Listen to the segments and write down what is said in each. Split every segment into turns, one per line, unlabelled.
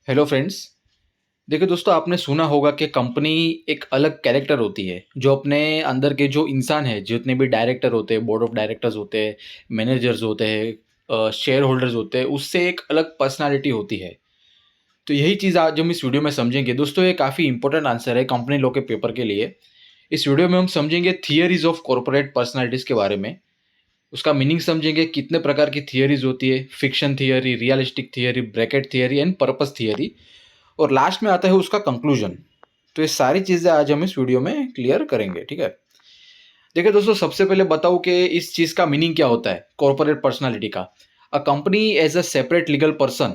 Hello friends. देखिए दोस्तों, आपने सुना होगा कि कंपनी एक अलग कैरेक्टर होती है जो अपने अंदर के जो इंसान है, जितने भी डायरेक्टर होते हैं, बोर्ड ऑफ डायरेक्टर्स होते हैं, मैनेजर्स होते हैं, शेयर होल्डर्स होते हैं, उससे एक अलग पर्सनालिटी होती है। तो यही चीज़ आज हम इस वीडियो में समझेंगे। दोस्तों, ये काफ़ी इंपॉर्टेंट आंसर है कंपनी लॉ के पेपर के लिए। इस वीडियो में हम समझेंगे थियरीज ऑफ कॉर्पोरेट पर्सनालिटीज़ के बारे में। उसका मीनिंग समझेंगे, कितने प्रकार की थियरीज होती है, fiction theory, realistic theory, bracket theory and purpose theory, और लास्ट में आता है उसका कंक्लूजन। तो ये सारी चीज़ें आज हम इस वीडियो में क्लियर करेंगे, ठीक है। देखिए दोस्तों, सबसे पहले बताऊं कि इस चीज़ का मीनिंग क्या होता है कॉर्पोरेट पर्सनालिटी का। A company as a separate legal person,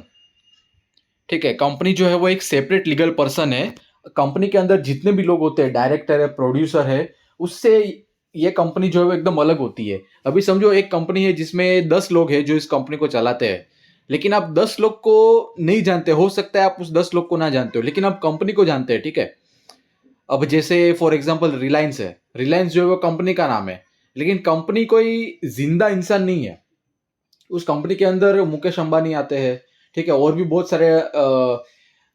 ठीक है। कंपनी जो है वो एक सेपरेट लीगल पर्सन है। कंपनी के अंदर जितने भी लोग होते हैं, डायरेक्टर है, प्रोड्यूसर है, उससे ये कंपनी जो है वो एकदम अलग होती है। अभी समझो एक कंपनी है जिसमें 10 लोग हैं जो इस कंपनी को चलाते हैं, लेकिन आप 10 लोग को नहीं जानते। हो सकता है आप उस 10 लोग को ना जानते हो, लेकिन आप कंपनी को जानते हैं, ठीक है। अब जैसे फॉर एग्जाम्पल रिलायंस है। रिलायंस जो है वो कंपनी का नाम है, लेकिन कंपनी कोई जिंदा इंसान नहीं है। उस कंपनी के अंदर मुकेश अंबानी आते हैं, ठीक है, और भी बहुत सारे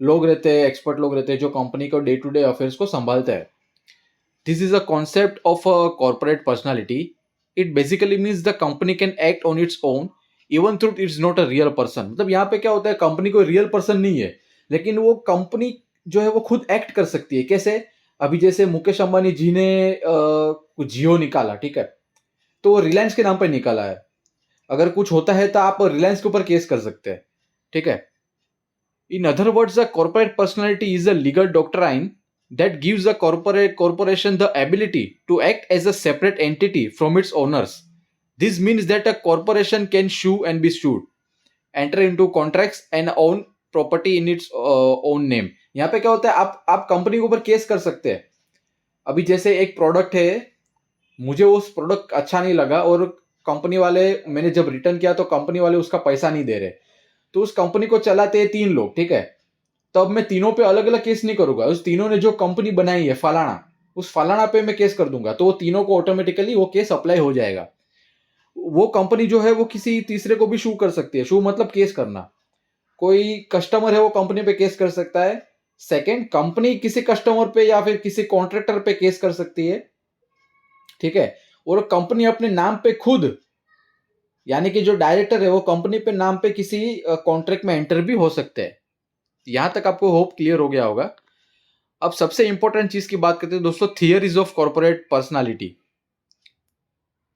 लोग रहते हैं, एक्सपर्ट लोग रहते हैं जो कंपनी को डे टू डे अफेयर्स को संभालते हैं। This is a concept of a corporate personality. It basically means the company can act on its own even through it's not a real person. मतलब यहाँ पे क्या होता है, कंपनी कोई रियल पर्सन नहीं है, लेकिन वो कंपनी जो है वो खुद एक्ट कर सकती है। कैसे? अभी जैसे मुकेश अंबानी जी ने कुछ जियो निकाला, ठीक है, तो वो रिलायंस के नाम पर निकाला है। अगर कुछ होता है तो आप रिलायंस के ऊपर केस कर सकते हैं, ठीक है। In other words, a corporate personality is a legal doctrine that gives a corporation the ability to act as a separate entity from its owners. This means that a corporation can sue and be sued, enter into contracts and own property in its own name. यहाँ पे क्या होता है, आप company के ऊपर case कर सकते हैं। अभी जैसे एक प्रोडक्ट है, मुझे उस प्रोडक्ट अच्छा नहीं लगा और कंपनी वाले, मैंने जब रिटर्न किया तो कंपनी वाले उसका पैसा नहीं दे रहे। तो उस कंपनी को चलाते हैं 3 लोग, ठीक है। तो अब मैं तीनों पे अलग अलग केस नहीं करूंगा। उस तीनों ने जो कंपनी बनाई है फलाना, उस फलाना पे मैं केस कर दूंगा, तो वो तीनों को ऑटोमेटिकली वो केस अप्लाई हो जाएगा। वो कंपनी जो है वो किसी तीसरे को भी शू कर सकती है। शू मतलब केस करना। कोई कस्टमर है वो कंपनी पे केस कर सकता है। सेकंड, कंपनी किसी कस्टमर पे या फिर किसी कॉन्ट्रैक्टर पे केस कर सकती है, ठीक है। और कंपनी अपने नाम पे खुद, यानी कि जो डायरेक्टर है वो कंपनी पे नाम पे किसी कॉन्ट्रैक्ट में एंटर भी हो सकते हैं। यहां तक आपको होप क्लियर हो गया होगा। अब सबसे इंपॉर्टेंट चीज की बात करते हैं दोस्तों, थियरीज ऑफ कॉर्पोरेट पर्सनालिटी।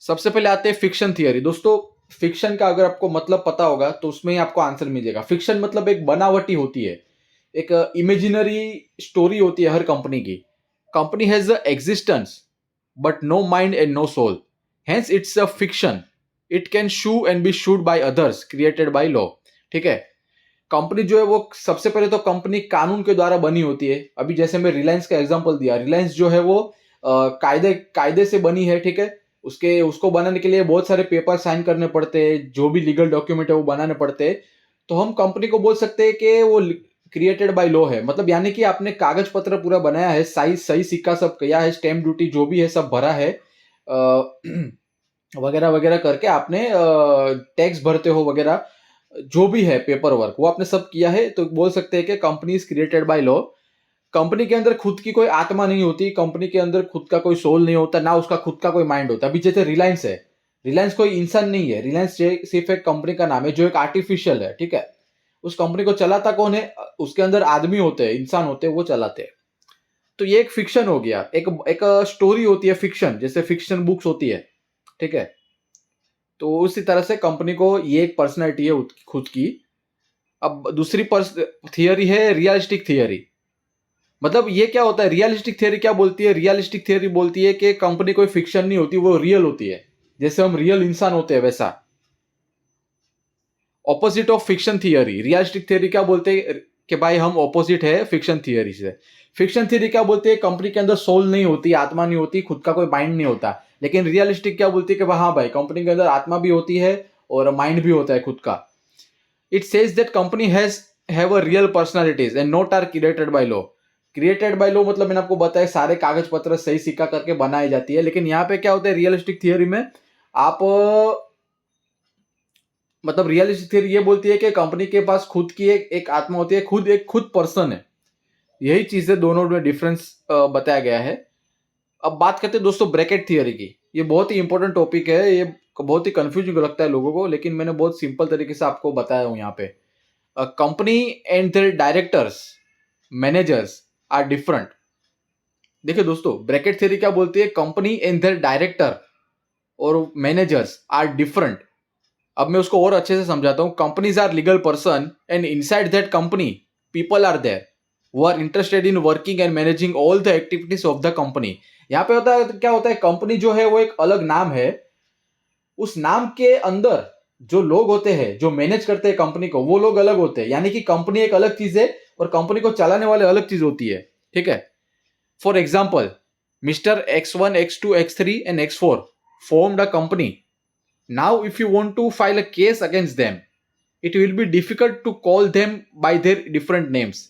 सबसे पहले आते हैं फिक्शन थियरी। दोस्तों, फिक्शन का अगर आपको मतलब पता होगा तो उसमें ही आपको आंसर मिल जाएगा। फिक्शन मतलब एक बनावटी होती है, एक इमेजिनरी स्टोरी होती है हर कंपनी की। Company has a existence but no mind and no soul, hence it's a fiction. It can sue and be sued by others created by law, ठीक है। कंपनी जो है वो सबसे पहले तो कंपनी कानून के द्वारा बनी होती है। अभी जैसे मैं रिलायंस का एग्जांपल दिया, रिलायंस जो है वो कायदे कायदे से बनी है, ठीक है। उसके उसको बनाने के लिए बहुत सारे पेपर साइन करने पड़ते हैं, जो भी लीगल डॉक्यूमेंट है वो बनाने पड़ते हैं। तो हम कंपनी को बोल सकते हैं कि वो क्रिएटेड बाय लॉ है। मतलब यानी कि आपने कागज पत्र पूरा बनाया है, साइज सही सिक्का सब किया है, स्टैम्प ड्यूटी जो भी है सब भरा है, वगैरह वगैरह करके आपने टैक्स भरते हो वगैरह, जो भी है पेपर वर्क वो आपने सब किया है। तो बोल सकते हैं कि company is created by law. Company के अंदर खुद की कोई आत्मा नहीं होती, कंपनी के अंदर खुद का कोई सोल नहीं होता, ना उसका खुद का कोई माइंड होता। अभी जैसे रिलायंस है, रिलायंस कोई इंसान नहीं है। रिलायंस सिर्फ एक कंपनी का नाम है जो एक आर्टिफिशियल है, ठीक है। उस कंपनी को चलाता कौन है? उसके अंदर आदमी होते हैं, इंसान होते हैं, वो चलाते हैं। तो ये एक फिक्शन हो गया, एक एक स्टोरी होती है फिक्शन, जैसे फिक्शन बुक्स होती है, ठीक है। तो उसी तरह से कंपनी को ये एक पर्सनैलिटी है खुद की। अब दूसरी थियरी है रियलिस्टिक थियरी। मतलब ये क्या होता है, रियलिस्टिक थियरी क्या बोलती है? रियलिस्टिक थियरी बोलती है कि कंपनी कोई फिक्शन नहीं होती, वो रियल होती है। जैसे हम रियल इंसान होते हैं वैसा। Opposite of fiction theory, realistic theory क्या बोलते हैं कि भाई हम ऑपोजिट है फिक्शन थियरी से। फिक्शन थियरी क्या बोलती है? कंपनी के अंदर सोल नहीं होती, आत्मा नहीं होती, खुद का कोई माइंड नहीं होता। लेकिन रियलिस्टिक क्या बोलती है कि हाँ भाई, कंपनी के अंदर आत्मा भी होती है और माइंड भी होता है खुद का। It says that company has have a real personalities and not are created by law. Created by law मतलब मैंने आपको बताया सारे कागज पत्र सही सिक्का करके बनाई जाती है। लेकिन यहाँ पे क्या होता है रियलिस्टिक थियरी में, आप मतलब रियलिस्टिक थियरी ये बोलती है कि कंपनी के पास खुद की एक आत्मा होती है, खुद पर्सन है। यही चीजें दोनों में डिफरेंस बताया गया है। अब बात करते हैं दोस्तों ब्रैकेट थियरी की। ये बहुत ही इंपॉर्टेंट टॉपिक है, ये बहुत ही कंफ्यूजिंग लगता है लोगों को, लेकिन मैंने बहुत सिंपल तरीके से आपको बताया हूं यहाँ पे। Company and their directors, managers are different. देखिए दोस्तों, ब्रैकेट थियरी क्या बोलती है, कंपनी एंड देयर डायरेक्टर और मैनेजर्स आर डिफरेंट। अब मैं उसको और अच्छे से समझाता हूं। Companies are legal person and inside that company people are there who are interested in working and managing all the activities of the company। यहाँ पे होता है, क्या होता है, कंपनी जो है वो एक अलग नाम है, उस नाम के अंदर जो लोग होते हैं जो मैनेज करते हैं कंपनी को, वो लोग अलग होते हैं। यानी कि कंपनी एक अलग चीज है और कंपनी को चलाने वाले अलग चीज होती है। ठीक है। For example, mister X1, X2, X3 and X4 formed a company. Now if you want to file a case against them, it will be difficult to call them by their different names.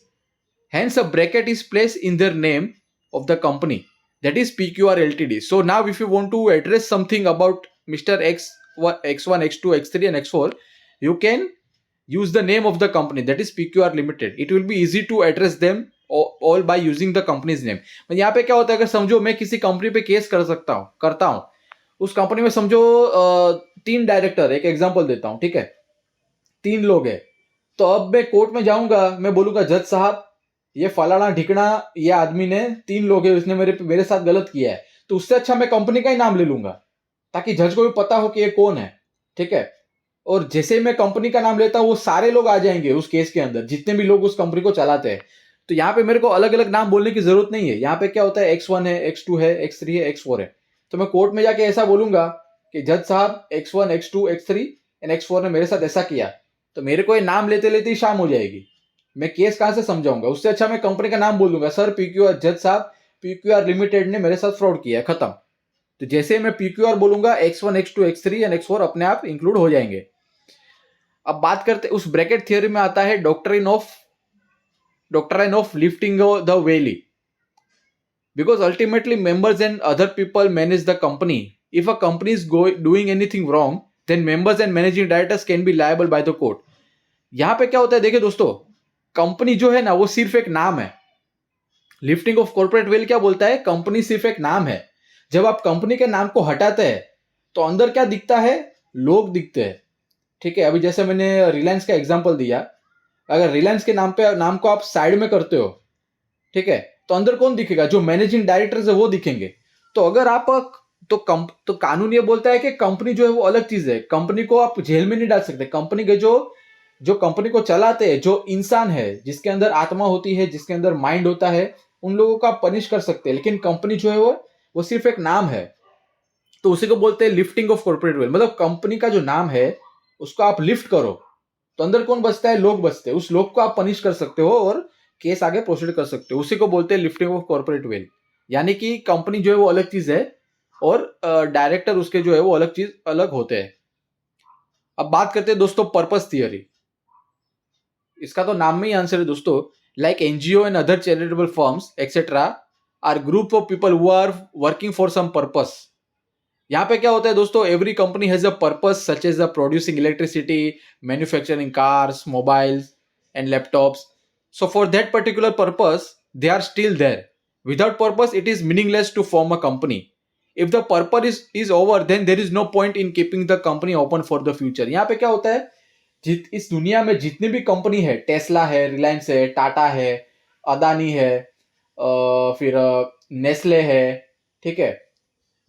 Hence, a bracket is placed in their name of the company, that is PQR Ltd. So now, if you want to address something about Mr. X1, X2, X3, and X4, you can use the name of the company, that is PQR Limited. It will be easy to address them all by using the company's name. यहाँ पे क्या होता है, अगर समझो मैं किसी company पे केस करता हूँ, उस कंपनी में समझो 3 डायरेक्टर, एक एग्जांपल देता हूँ, ठीक है, 3 लोग हैं। तो अब मैं कोर्ट में जाऊंगा, मैं बोलूंगा जज साहब, ये फलाना ढिकना ये आदमी ने, 3 लोग हैं, उसने मेरे साथ गलत किया है। तो उससे अच्छा मैं कंपनी का ही नाम ले लूंगा, ताकि जज को भी पता हो कि ये कौन है। ठीक है। और जैसे ही मैं कंपनी का नाम लेता हूं, वो सारे लोग आ जाएंगे उस केस के अंदर, जितने भी लोग उस कंपनी को चलाते हैं। तो यहाँ पे मेरे को अलग अलग नाम बोलने की जरूरत नहीं है। यहाँ पे क्या होता है, X1 है, X2 है, X3 है, X4 है। तो मैं कोर्ट में जाके ऐसा बोलूंगा कि जज साहब, X1, X2, X3 and X4 ने मेरे साथ ऐसा किया। तो मेरे को ये नाम लेते लेते ही शाम हो जाएगी, मैं केस कहां से समझाऊंगा। उससे अच्छा मैं कंपनी का नाम बोल दूंगा, सर PQR, जज साहब PQR लिमिटेड ने मेरे साथ फ्रॉड किया है, खत्म। तो जैसे मैं PQR बोलूंगा, X1, X2, X3 and X4 अपने आप इंक्लूड हो जाएंगे। अब बात करते, उस ब्रैकेट थियरी में आता है doctrine of lifting the veil, because ultimately members and other people manage the company. If a company is doing anything wrong, then members and managing directors can be liable by the court. यहां पे क्या होता है, देखिए दोस्तों, company जो है ना, वो सिर्फ एक नाम है। लिफ्टिंग ऑफ कॉर्पोरेट वेल क्या बोलता है, कंपनी सिर्फ एक नाम है। जब आप कंपनी के नाम को हटाते हैं तो अंदर क्या दिखता है, लोग दिखते हैं। ठीक है। अभी जैसे मैंने रिलायंस का एग्जांपल दिया, अगर रिलायंस के नाम को आप साइड में करते हो, ठीक है, तो अंदर कौन दिखेगा, जो मैनेजिंग डायरेक्टर है वो दिखेंगे। तो अगर आप तो कानून ये बोलता है कि कंपनी जो है वो अलग चीज है, कंपनी को आप जेल में नहीं डाल सकते। कंपनी के जो कंपनी को चलाते हैं, जो इंसान है, जिसके अंदर आत्मा होती है, जिसके अंदर माइंड होता है, उन लोगों को आप पनिश कर सकते हैं। लेकिन कंपनी जो है वो सिर्फ एक नाम है। तो उसी को बोलते हैं लिफ्टिंग ऑफ कॉर्पोरेट वेल। मतलब कंपनी का जो नाम है उसको आप लिफ्ट करो, तो अंदर कौन बचता है, लोग बचते हैं। उस लोग को आप पनिश कर सकते हो और केस आगे प्रोसीड कर सकते हो। उसी को बोलते हैं लिफ्टिंग ऑफ कॉर्पोरेट वेल। यानी कि कंपनी जो है वो अलग चीज है और डायरेक्टर उसके जो है वो अलग चीज अलग होते हैं। अब बात करते हैं दोस्तों पर्पस थियरी। इसका तो नाम में ही आंसर है दोस्तों। Like NGO and other charitable firms etcetera are group of people who are working for some purpose. यहाँ पे क्या होता है दोस्तों, every company has a purpose such as producing electricity, manufacturing cars, mobiles and laptops. So for that particular purpose they are still there. Without purpose it is meaningless to form a company. If the purpose is over, then there is no point in keeping the company open for the future. यहाँ पे क्या होता है, इस दुनिया में जितनी भी कंपनी है, टेस्ला है, रिलायंस है, टाटा है, अदानी है, फिर नेस्ले है, ठीक है,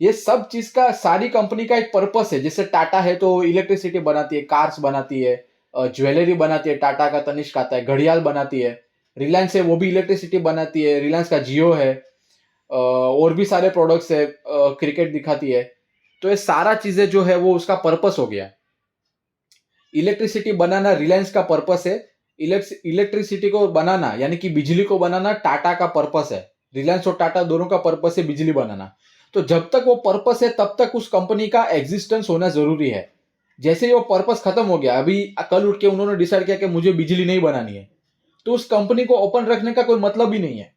ये सब चीज का, सारी कंपनी का एक पर्पस है। जैसे टाटा है तो इलेक्ट्रिसिटी बनाती है, कार्स बनाती है, ज्वेलरी बनाती है, टाटा का तनिष्क आता है, घड़ियाल बनाती है। रिलायंस है वो भी इलेक्ट्रिसिटी बनाती है, रिलायंस का जियो है, और भी सारे प्रोडक्ट्स है, क्रिकेट दिखाती है। तो ये सारा चीजें जो है वो उसका पर्पस हो गया। इलेक्ट्रिसिटी बनाना रिलायंस का पर्पस है, इलेक्ट्रिसिटी को बनाना यानी कि बिजली को बनाना टाटा का पर्पस है। रिलायंस और टाटा दोनों का पर्पस है बिजली बनाना। तो जब तक वो पर्पस है तब तक उस कंपनी का एग्जिस्टेंस होना जरूरी है। जैसे ही वो पर्पस खत्म हो गया, अभी कल उठ के उन्होंने डिसाइड किया कि मुझे बिजली नहीं बनानी है, तो उस कंपनी को ओपन रखने का कोई मतलब ही नहीं है।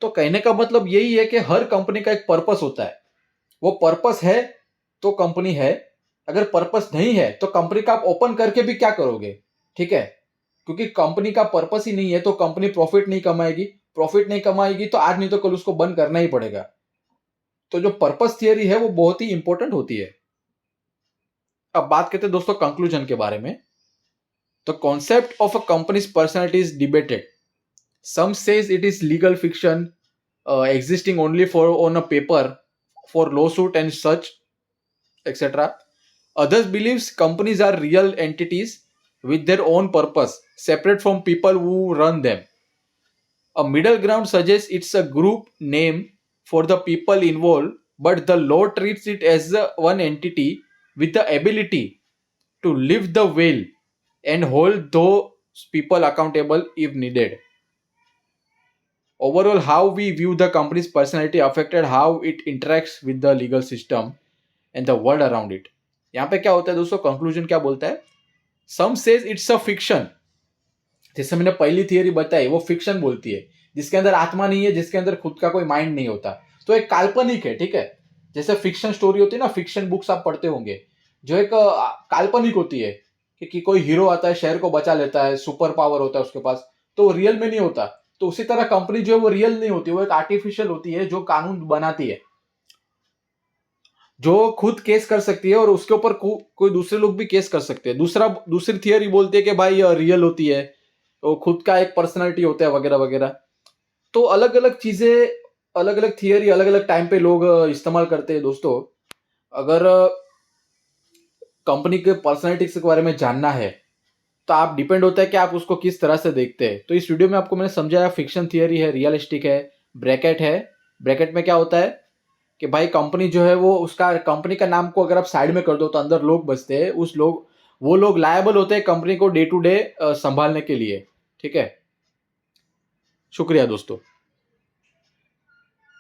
तो कहने का मतलब यही है कि हर कंपनी का एक पर्पस होता है। वो पर्पस है तो कंपनी है, अगर पर्पस नहीं है तो कंपनी का आप ओपन करके भी क्या करोगे, ठीक है, क्योंकि कंपनी का पर्पस ही नहीं है तो कंपनी प्रॉफिट नहीं कमाएगी, प्रॉफिट नहीं कमाएगी तो आज नहीं तो कल उसको बंद करना ही पड़ेगा। तो जो पर्पस थियरी है वो बहुत ही इंपॉर्टेंट होती है। अब बात करते हैं दोस्तों कंक्लूजन के बारे में। The concept of a company's personality is debated. Some says it is legal fiction, existing only for on a paper for lawsuit and such, etc. Others believes companies are real entities with their own purpose, separate from people who run them. A middle ground suggests it's a group name for the people involved, but the law treats it as one entity with the ability to lift the veil and hold those people accountable if needed. Overall, how we view the company's personality affected how it interacts with the legal system and the world around it. यहाँ पे क्या होता है दोस्तों, conclusion क्या बोलता है? Some says it's a fiction. जैसे मैंने पहली थियरी बताई वो फिक्शन बोलती है, जिसके अंदर आत्मा नहीं है, जिसके अंदर खुद का कोई माइंड नहीं होता, तो एक काल्पनिक है, ठीक है। जैसे फिक्शन स्टोरी होती है ना, फिक्शन बुक्स आप पढ़ते होंगे, जो एक काल्पनिक होती है कि कोई हीरो आता है, शहर को बचा लेता है, सुपर पावर होता है उसके पास, तो रियल में नहीं होता। तो उसी तरह कंपनी जो है वो रियल नहीं होती, वो एक आर्टिफिशियल होती है जो कानून बनाती है, जो खुद केस कर सकती है और उसके ऊपर कोई दूसरे लोग भी केस कर सकते हैं। दूसरी थियरी बोलती है कि भाई रियल होती है, तो खुद का एक पर्सनालिटी होता है वगैरह वगैरह। तो अलग अलग चीजें, अलग अलग थियरी अलग अलग टाइम पे लोग इस्तेमाल करते हैं दोस्तों। अगर कंपनी के पर्सनालिटी के बारे में जानना है तो आप डिपेंड होता है कि आप उसको किस तरह से देखते हैं। तो इस वीडियो में आपको मैंने समझाया, फिक्शन थियरी है, रियलिस्टिक है, ब्रैकेट है। ब्रैकेट में क्या होता है कि भाई कंपनी जो है वो उसका कंपनी का नाम को अगर आप साइड में कर दो तो अंदर लोग बसते हैं, वो लोग लायबल होते हैं कंपनी को डे टू डे संभालने के लिए, ठीक है। शुक्रिया दोस्तों।